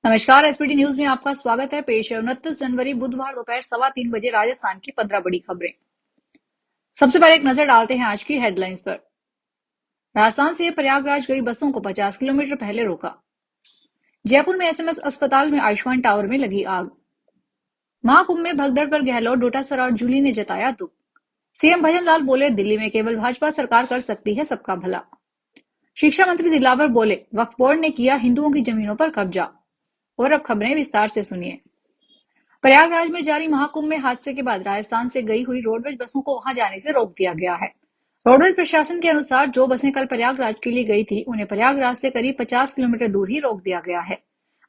नमस्कार। SPT news में आपका स्वागत है। पेश है 29 जनवरी बुधवार दोपहर 3:15 राजस्थान की 15 बड़ी खबरें। सबसे पहले एक नजर डालते हैं आज की हेडलाइंस पर। राजस्थान से प्रयागराज गई बसों को 50 किलोमीटर पहले रोका। जयपुर में एसएमएस अस्पताल में आयुष्मान टावर में लगी आग। महाकुंभ में भगदड़ पर गहलोत, डोटासरा और जूली ने जताया दुख। सीएम भजनलाल बोले, दिल्ली में केवल भाजपा सरकार कर सकती है सबका भला। शिक्षा मंत्री दिलावर बोले, वक्फ बोर्ड ने किया हिंदुओं की जमीनों पर कब्जा। और अब खबरें विस्तार से सुनिए। प्रयागराज में जारी महाकुंभ में हादसे के बाद राजस्थान से गई हुई रोडवेज बसों को वहां जाने से रोक दिया गया है। रोडवेज प्रशासन के अनुसार जो बसें कल प्रयागराज के लिए गई थी, उन्हें प्रयागराज से करीब 50 किलोमीटर दूर ही रोक दिया गया है।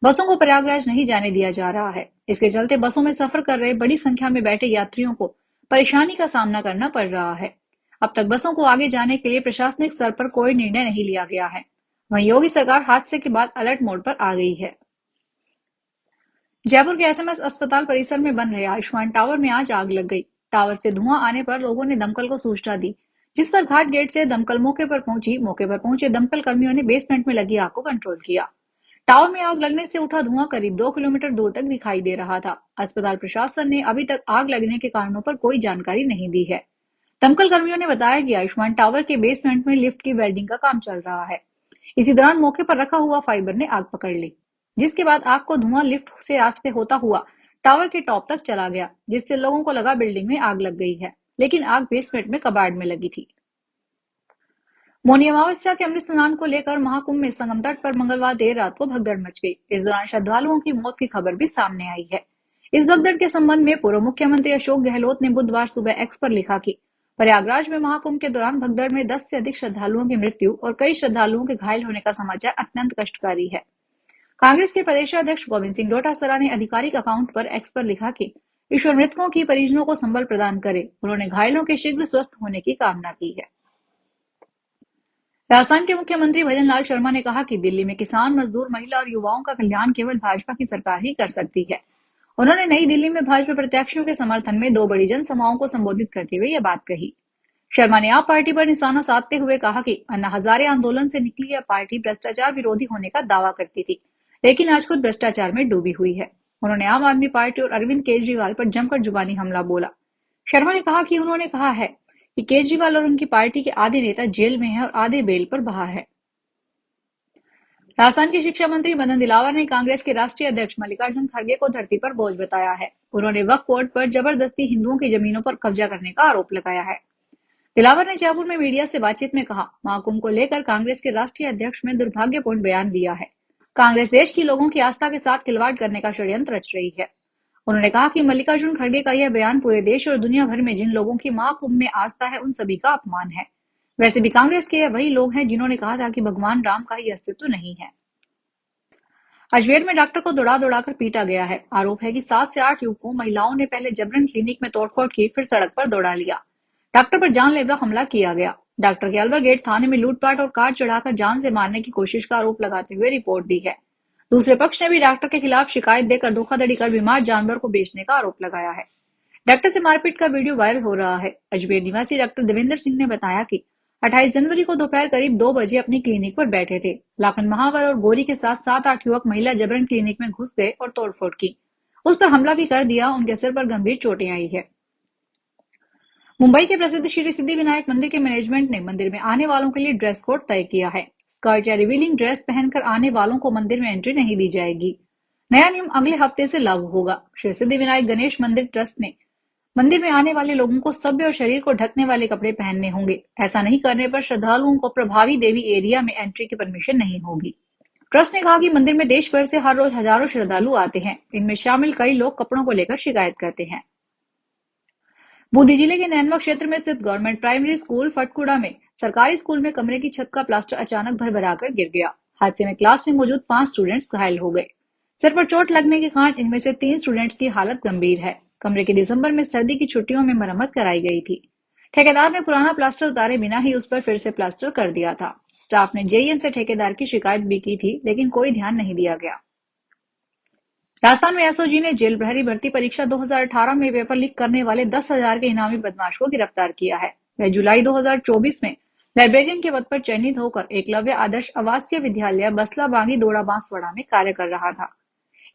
बसों को प्रयागराज नहीं जाने दिया जा रहा है। इसके चलते बसों में सफर कर रहे बड़ी संख्या में बैठे यात्रियों को परेशानी का सामना करना पड़ रहा है। अब तक बसों को आगे जाने के लिए प्रशासनिक स्तर पर कोई निर्णय नहीं लिया गया है। वहीं योगी सरकार हादसे के बाद अलर्ट मोड पर आ गई है। जयपुर के एसएमएस अस्पताल परिसर में बन रहे आयुष्मान टावर में आज आग लग गई। टावर से धुआं आने पर लोगों ने दमकल को सूचना दी, जिस पर घाट गेट से दमकल मौके पर पहुंची। मौके पर पहुंचे दमकल कर्मियों ने बेसमेंट में लगी आग को कंट्रोल किया। टावर में आग लगने से उठा धुआं करीब 2 किलोमीटर दूर तक दिखाई दे रहा था। अस्पताल प्रशासन ने अभी तक आग लगने के कारणों पर कोई जानकारी नहीं दी है। दमकल कर्मियों ने बताया कि आयुष्मान टावर के बेसमेंट में लिफ्ट की वेल्डिंग का काम चल रहा है। इसी दौरान मौके पर रखा हुआ फाइबर ने आग पकड़ ली, जिसके बाद आग को धुआं लिफ्ट से रास्ते होता हुआ टावर के टॉप तक चला गया, जिससे लोगों को लगा बिल्डिंग में आग लग गई है, लेकिन आग बेसमेंट में कबाड़ में लगी थी। मौनी अमावस्या के अमृत स्नान को लेकर महाकुंभ में संगम तट पर मंगलवार देर रात को भगदड़ मच गई। इस दौरान श्रद्धालुओं की मौत की खबर भी सामने आई है। इस भगदड़ के संबंध में पूर्व मुख्यमंत्री अशोक गहलोत ने बुधवार सुबह एक्स पर लिखा कि प्रयागराज में महाकुंभ के दौरान भगदड़ में 10 से अधिक श्रद्धालुओं की मृत्यु और कई श्रद्धालुओं के घायल होने का समाचार अत्यंत कष्टकारी है। कांग्रेस के प्रदेशाध्यक्ष गोविंद सिंह डोटासरा ने आधिकारिक अकाउंट पर एक्स पर लिखा कि ईश्वर मृतकों की परिजनों को संबल प्रदान करे। उन्होंने घायलों के शीघ्र स्वस्थ होने की कामना की है। राजस्थान के मुख्यमंत्री भजनलाल शर्मा ने कहा कि दिल्ली में किसान, मजदूर, महिला और युवाओं का कल्याण केवल भाजपा की सरकार ही कर सकती है। उन्होंने नई दिल्ली में भाजपा प्रत्याशियों के समर्थन में 2 बड़ी जनसभाओं को संबोधित करते हुए यह बात कही। शर्मा ने आप पार्टी पर निशाना साधते हुए कहा कि अन्ना हजारे आंदोलन से निकली यह पार्टी भ्रष्टाचार विरोधी होने का दावा करती थी, लेकिन आज खुद भ्रष्टाचार में डूबी हुई है। उन्होंने आम आदमी पार्टी और अरविंद केजरीवाल पर जमकर जुबानी हमला बोला। शर्मा ने कहा कि उन्होंने कहा है कि केजरीवाल और उनकी पार्टी के आधे नेता जेल में हैं और आधे बेल पर बाहर है। राजस्थान के शिक्षा मंत्री मदन दिलावर ने कांग्रेस के राष्ट्रीय अध्यक्ष मल्लिकार्जुन खड़गे को धरती पर बोझ बताया है। उन्होंने वक्फ बोर्ड पर जबरदस्ती हिंदुओं की जमीनों पर कब्जा करने का आरोप लगाया है। दिलावर ने जयपुर में मीडिया से बातचीत में कहा, महाकुंभ को लेकर कांग्रेस के राष्ट्रीय अध्यक्ष ने दुर्भाग्यपूर्ण बयान दिया है। कांग्रेस देश की लोगों की आस्था के साथ खिलवाड़ करने का षड्यंत्र रच रही है। उन्होंने कहा कि मल्लिकार्जुन खड़गे का यह बयान पूरे देश और दुनिया भर में जिन लोगों की महाकुंभ में आस्था है, उन सभी का अपमान है। वैसे भी कांग्रेस के वही लोग हैं जिन्होंने कहा था कि भगवान राम का ही अस्तित्व नहीं है। अजमेर में डॉक्टर को दौड़ा दौड़ाकर पीटा गया है। आरोप है कि 7 से 8 युवकों महिलाओं ने पहले जबरन क्लिनिक में तोड़फोड़ की, फिर सड़क पर दौड़ा लिया। डॉक्टर पर जानलेवा हमला किया गया। डॉक्टर के अलवर गेट थाने में लूटपाट और कार चढ़ाकर जान से मारने की कोशिश का आरोप लगाते हुए रिपोर्ट दी है। दूसरे पक्ष ने भी डॉक्टर के खिलाफ शिकायत देकर धोखाधड़ी कर बीमार जानवर को बेचने का आरोप लगाया है। डॉक्टर से मारपीट का वीडियो वायरल हो रहा है। अजमेर निवासी डॉक्टर देवेंद्र सिंह ने बताया कि 28 जनवरी को दोपहर करीब 2 बजे अपनी क्लिनिक पर बैठे थे। लाखन महावर और गोरी के साथ 7-8 युवक महिला जबरन क्लिनिक में घुस गए और तोड़फोड़ की। उस पर हमला भी कर दिया। उनके सिर पर गंभीर चोटें आई है। मुंबई के प्रसिद्ध श्री सिद्धि विनायक मंदिर के मैनेजमेंट ने मंदिर में आने वालों के लिए ड्रेस कोड तय किया है। स्कर्ट या रिवीलिंग ड्रेस पहनकर आने वालों को मंदिर में एंट्री नहीं दी जाएगी। नया नियम अगले हफ्ते से लागू होगा। श्री सिद्धि विनायक गणेश मंदिर ट्रस्ट ने मंदिर में आने वाले लोगों को सभ्य और शरीर को ढकने वाले कपड़े पहनने होंगे। ऐसा नहीं करने पर श्रद्धालुओं को प्रभावी देवी एरिया में एंट्री की परमिशन नहीं होगी। ट्रस्ट ने कहा कि मंदिर में देश भर से हर रोज हजारों श्रद्धालु आते हैं। इनमें शामिल कई लोग कपड़ों को लेकर शिकायत करते हैं। बूंदी जिले के नैनवा क्षेत्र में स्थित गवर्नमेंट प्राइमरी स्कूल फटकुड़ा में सरकारी स्कूल में कमरे की छत का प्लास्टर अचानक भरभराकर गिर गया। हादसे में क्लास में मौजूद 5 स्टूडेंट्स घायल हो गए। सिर पर चोट लगने के कारण इनमें से 3 स्टूडेंट्स की हालत गंभीर है। कमरे की दिसंबर में सर्दी की छुट्टियों में मरम्मत कराई गई थी। ठेकेदार ने पुराना प्लास्टर उतारे बिना ही उस पर फिर से प्लास्टर कर दिया था। स्टाफ ने जेईएन से ठेकेदार की शिकायत भी की थी, लेकिन कोई ध्यान नहीं दिया गया। राजस्थान में एसओजी ने जेल प्रहरी भर्ती परीक्षा 2018 में पेपर लीक करने वाले 10,000 के इनामी बदमाश को गिरफ्तार किया है। वह जुलाई 2024 में लाइब्रेरियन के पद पर चयनित होकर एकलव्य आदर्श आवासीय विद्यालय बसला बांगी दोड़ा बांसवाड़ा में कार्य कर रहा था।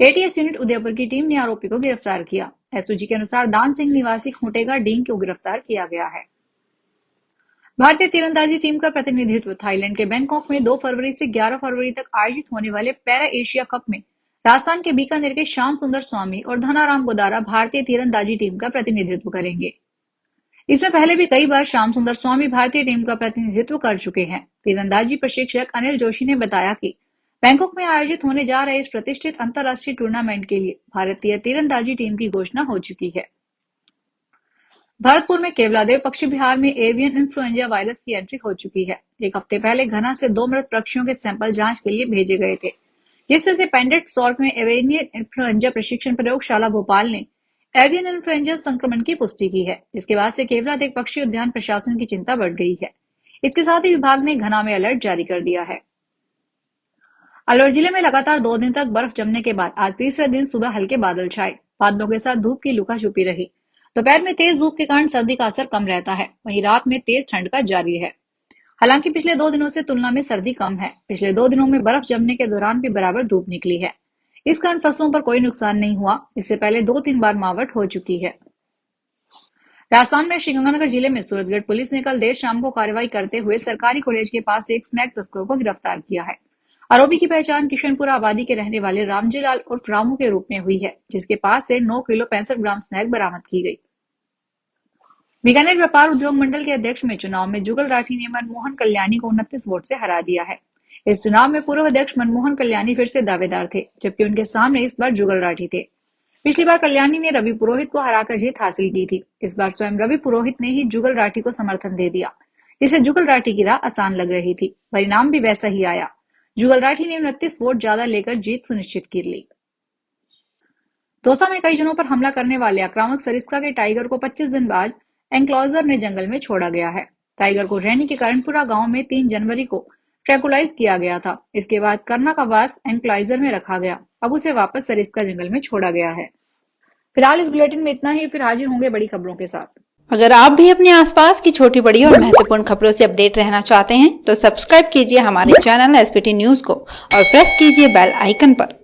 एटीएस यूनिट उदयपुर की टीम ने आरोपी को गिरफ्तार किया। एसओजी के अनुसार दान सिंह निवासी खूंटेगा डींग को गिरफ्तार किया गया है। भारतीय तीरंदाजी टीम का प्रतिनिधित्व थाईलैंड के बैंकॉक में 2 फरवरी से 11 फरवरी तक आयोजित होने वाले पैरा एशिया कप में राजस्थान के बीकानेर के श्याम सुंदर स्वामी और धनाराम गोदारा भारतीय तीरंदाजी टीम का प्रतिनिधित्व करेंगे। इसमें पहले भी कई बार श्याम सुंदर स्वामी भारतीय टीम का प्रतिनिधित्व कर चुके हैं। तीरंदाजी प्रशिक्षक अनिल जोशी ने बताया कि बैंकॉक में आयोजित होने जा रहे इस प्रतिष्ठित अंतर्राष्ट्रीय टूर्नामेंट के लिए भारतीय तीरंदाजी टीम की घोषणा हो चुकी है। भरतपुर में केवलादेव पक्षी विहार में एवियन इन्फ्लुएंजा वायरस की एंट्री हो चुकी है। एक हफ्ते पहले घना से 2 मृत पक्षियों के सैंपल जांच के लिए भेजे गए थे, जिसमें से पेंडेंट सॉल्ट में एवियन इन्फ्लुएंजा प्रशिक्षण प्रयोगशाला भोपाल ने एवियन इन्फ्लुएंजा संक्रमण की पुष्टि की है, जिसके बाद से केवलादेव पक्षी उद्यान प्रशासन की चिंता बढ़ गई है। इसके साथ ही विभाग ने घना में अलर्ट जारी कर दिया है। अलवर जिले में लगातार 2 दिन तक बर्फ जमने के बाद आज तीसरे दिन सुबह हल्के बादल छाए, बादलों के साथ धूप की लुका छुपी रही। दोपहर में तेज धूप के कारण सर्दी का असर कम रहता है, वहीं रात में तेज ठंड का जारी है। हालांकि पिछले 2 दिनों से तुलना में सर्दी कम है। पिछले 2 दिनों में बर्फ जमने के दौरान भी बराबर धूप निकली है। इस कारण फसलों पर कोई नुकसान नहीं हुआ। इससे पहले 2-3 बार मावठ हो चुकी है। राजस्थान में श्रीगंगानगर जिले में सूरतगढ़ पुलिस ने कल देर शाम को कार्रवाई करते हुए सरकारी कॉलेज के पास से एक स्नैक तस्कर को गिरफ्तार किया है। आरोपी की पहचान किशनपुरा आबादी के रहने वाले रामजीलाल उर्फ रामू के रूप में हुई है, जिसके पास से 9 किलो 65 ग्राम स्नैक बरामद की गई। बीकानेर व्यापार उद्योग मंडल के अध्यक्ष में चुनाव में जुगल राठी ने मनमोहन कल्याणी को 29 वोट से हरा दिया है। इस चुनाव में पूर्व अध्यक्ष मनमोहन कल्याणी फिर से दावेदार थे, जबकि उनके सामने इस बार जुगल राठी थे। पिछली बार कल्याणी ने रवि पुरोहित को हराकर जीत हासिल की थी। इस बार स्वयं रवि पुरोहित ने ही जुगल राठी को समर्थन दे दिया, जिससे जुगल राठी की राह आसान लग रही थी। परिणाम भी वैसा ही आया। जुगल राठी ने 29 वोट ज्यादा लेकर जीत सुनिश्चित कर ली। दौसा में कई जनों पर हमला करने वाले आक्रामक सरिस्का के टाइगर को 25 दिन बाद एनक्लोजर ने जंगल में छोड़ा गया है। टाइगर को रैनी के करणपुरा गांव में 3 जनवरी को ट्रैंकुलाइज किया गया था। इसके बाद करना का वास एनक्लोजर में रखा गया। अब उसे वापस सरिस्का जंगल में छोड़ा गया है। फिलहाल इस बुलेटिन में इतना ही। फिर हाजिर होंगे बड़ी खबरों के साथ। अगर आप भी अपने आसपास की छोटी बड़ी और महत्वपूर्ण खबरों से अपडेट रहना चाहते हैं तो सब्सक्राइब कीजिए हमारे चैनल एसपीटी न्यूज को और प्रेस कीजिए बेल आइकन पर।